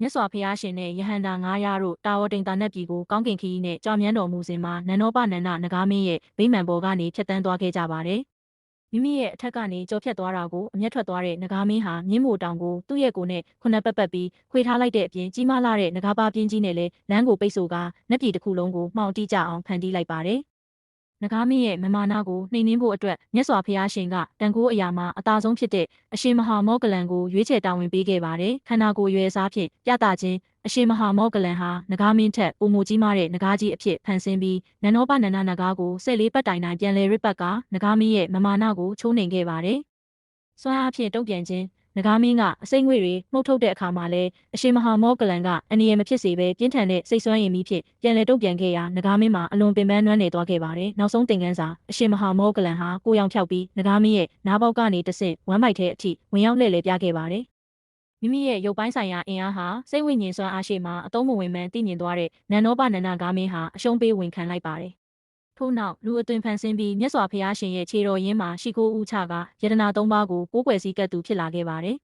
မြတ်စွာဘုရားရှင်နဲ့ယဟန္တာ900တို့တာဝတိန်တာနတ်ပြည်ကိုကောင်းကင်ခရီးနဲ့ကြောင်မြန်းတော်မူစဉ်မှာနန္ဒောပနန္ဒနဂါမင်းရဲ့ဗိမာန်ပေါ်ကနေဖြတ်တန်းသွားခဲ့ကြပါတယ်။မိမိရဲ့အထက်ကနေကြောဖြတ်သွားတာကိုအမျက်ထွက်သွားတဲ့နဂါမင်းဟာမြင်းမိုတောင်ကိုသူ့ရဲ့ကိုယ်နဲ့ခုနှစ်ပတ်ပြီးခွေထားလိုက်တဲ့အပြင်ကြီးမားလာတဲ့နဂါပါပြင်းကြီးနဲ့လည်းလမ်းကိုပိတ်ဆို့ကာနတ်ပြည်တစ်ခုလုံးကိုမှောင်တိကျအောင်ဖန်တီးလိုက်ပါတယ်။နဂါမင်းရဲ့မမာနကိုနှိမ်နင်းဖို့အတွက်မြတ်စွာဘုရားရှင်ကတန်ခိုးအရာမှာအသာဆုံးဖြစ်တဲ့အရှင်မဟာမောဂလန်ကိုရွေးချယ်တာဝန်ပေးခဲ့ပါတယ်။ခန္ဓာကိုယ်ရွယ်စားဖြင့်ပြသခြင်းအရှင်မဟာမောဂလန်ဟာနဂါမင်းထက်ပိုမိုကြီးမားတဲ့နဂါကြီးအဖြစ်ဖန်ဆင်းပြီးနန္ဒောပနန္ဒနဂါကို14ပတ်တိုင်တိုင်းပြန်လည်ရစ်ပတ်ကနဂါမင်းရဲ့မမာနကိုချိုးနှိမ်ခဲ့ပါတယ်။စွမ်းအားဖြင့်တုံ့ပြန်ခြင်းနဂါမင်းကအစိမ့်ငွေတွေမှုတ်ထုတ်တဲ့အခါမှာလည်းအရှင်မဟာမောဂလန်ကအန္တရာယ်မဖြစ်စေဘဲပြင်းထန်တဲ့စိတ်ဆွမ်းရည်မီးဖြင့်ပြန်လည်တုံ့ပြန်ခဲ့ရာနဂါမင်းမှာအလွန်ပင်ပန်းနွမ်းနယ်သွားခဲ့ပါတယ်။နောက်ဆုံးသင်ခန်းစာအရှင်မဟာမောဂလန်ဟာကိုရောင်ဖြောက်ပြီးနဂါမင်းရဲ့နားပေါက်ကနေတဆင့်ဝမ်းမိုက်ထဲအထိဝင်ရောက်လှည့်လည်ပြခဲ့ပါတယ်။မိမိရဲ့ရုပ်ပိုင်းဆိုင်ရာအင်အားဟာစိတ်ဝိညာဉ်စွမ်းအားရှိမှအသုံးမဝင်မှန်းသိမြင်သွားတဲ့နန္ဒောပနန္ဒဂါမင်းဟာအရှုံးပေးဝန်ခံလိုက်ပါတယ်။ထို့နောက်လူအသွင်ဖန်ဆင်းပြီးမြတ်စွာဘုရားရှင်ရဲ့ခြေတော်ရင်းမှာရှိခိုးဥချကယတနာ3ပါးကိုကိုးကွယ်စည်းကပ်သူဖြစ်လာခဲ့ပါတယ်